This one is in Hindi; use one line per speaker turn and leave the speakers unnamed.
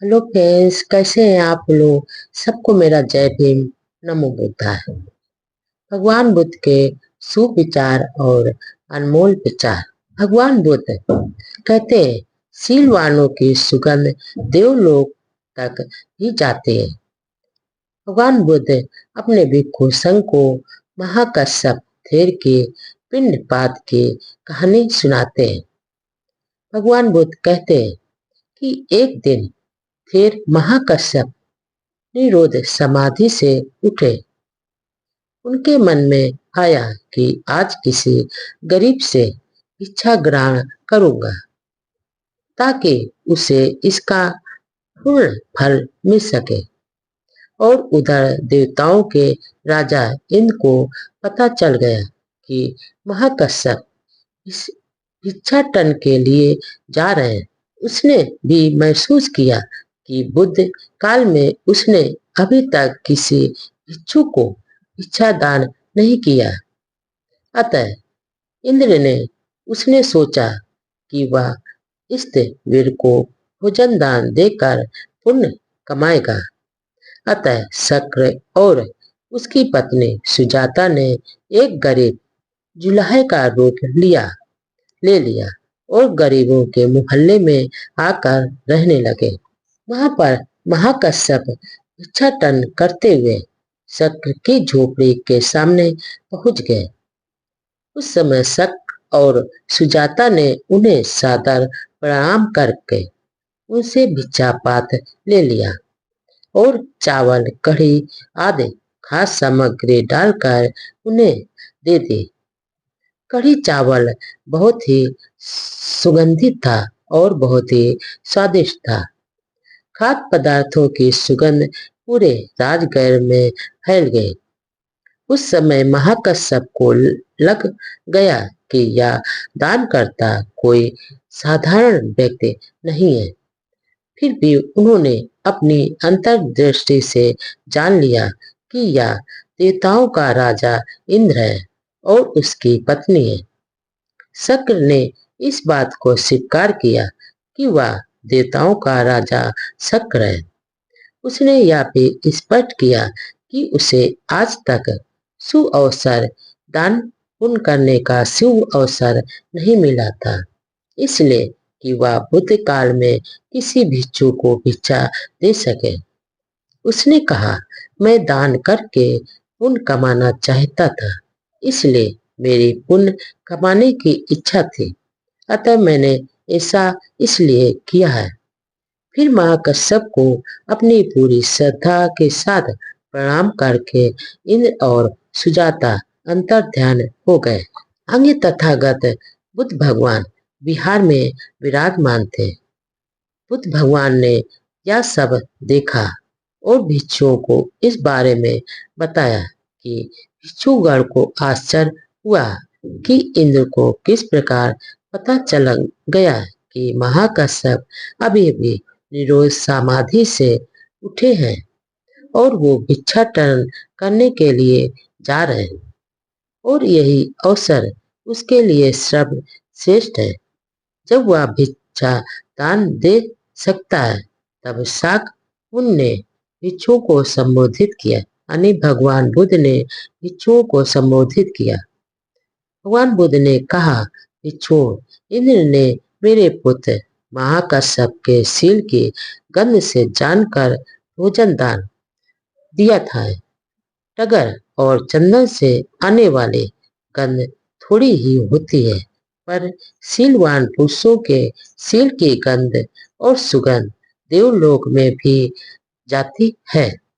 हेलो फ्रेंड्स, कैसे हैं आप लोग। सबको मेरा जय भीम। नमो बुद्धाय। भगवान बुद्ध के शुभ विचार और अनमोल विचार। भगवान बुद्ध कहते हैं, शीलवानों की सुगंध देवलोक तक भी जाती है। भगवान बुद्ध अपने भिक्षु संघ को महाकश्यप थेर के पिंडपात की कहानी सुनाते हैं। भगवान बुद्ध कहते हैं कि एक दिन फिर महाकश्यप निरोध समाधि से उठे। उनके मन में आया कि आज किसी गरीब से भिक्षा ग्रहण करूंगा ताकि उसे इसका पूर्ण फल मिल सके। और उधर देवताओं के राजा इंद्र को पता चल गया कि महाकश्यप इस भिक्षाटन के लिए जा रहे हैं। उसने भी महसूस किया कि बुद्ध काल में उसने अभी तक किसी भिक्षु को भिक्षा दान नहीं किया। अतः इंद्र ने उसने सोचा कि वह इस वीर को भोजन दान देकर पुण्य कमाएगा। अतः शक्र और उसकी पत्नी सुजाता ने एक गरीब जुलाहे का रूप ले लिया और गरीबों के मोहल्ले में आकर रहने लगे। वहां पर महाकश्यप भिक्षाटन करते हुए शक्र की झोपड़ी के सामने पहुंच गए। उस समय शक्र और सुजाता ने उन्हें सादर प्रणाम करके उनसे भिक्षा पात्र ले लिया और चावल, कढ़ी आदि खास सामग्री डालकर उन्हें दे दी। कढ़ी चावल बहुत ही सुगंधित था और बहुत ही स्वादिष्ट था। खाद्य पदार्थों की सुगंध पूरे राजगृह में फैल गई। उस समय महाकश्यप को लग गया कि यह दानकर्ता कोई साधारण व्यक्ति नहीं है। फिर भी उन्होंने अपनी अंतर्दृष्टि से जान लिया कि यह देवताओं का राजा इंद्र है और उसकी पत्नी है। शक्र ने इस बात को स्वीकार किया कि वह देवताओं का राजा शक्र है। उसने यह भी स्पष्ट किया कि उसे आज तक सुअवसर दान पुण्य करने का शुभ अवसर नहीं मिला था, इसलिए कि वह बुद्ध काल में किसी भिक्षु को भिक्षा दे सके। उसने कहा, मैं दान करके पुण्य कमाना चाहता था, इसलिए मेरी पुण्य कमाने की इच्छा थी, अतः मैंने ऐसा इसलिए किया है। फिर महाकश्यप को अपनी पूरी श्रद्धा के साथ प्रणाम करके इंद्र और सुजाता अंतर्ध्यान हो गए। आगे तथागत बुद्ध भगवान विहार में विराजमान थे। बुद्ध भगवान ने यह सब देखा और भिक्षुओं को इस बारे में बताया कि भिक्षुगण को आश्चर्य हुआ कि इंद्र को किस प्रकार पता चल गया कि महाकश्यप अभी भी निरोध समाधि से उठे हैं और वो भिक्षाटन करने के लिए जा रहे हैं और यही अवसर उसके लिए सर्वश्रेष्ठ है जब वह भिक्षा दान दे सकता है। तब शाक्य ने भिक्षुओं को संबोधित किया, यानी भगवान बुद्ध ने भिक्षुओं को संबोधित किया। भगवान बुद्ध ने कहा, भिक्षुओं, इंद्र ने मेरे पुत्र महाकश्यप के शील की गंध से जानकर भोजन दान दिया था। टगर और चंदन से आने वाली गंध थोड़ी ही होती है, पर शीलवान पुरुषों के शील की गंध और सुगंध देवलोक में भी जाती है।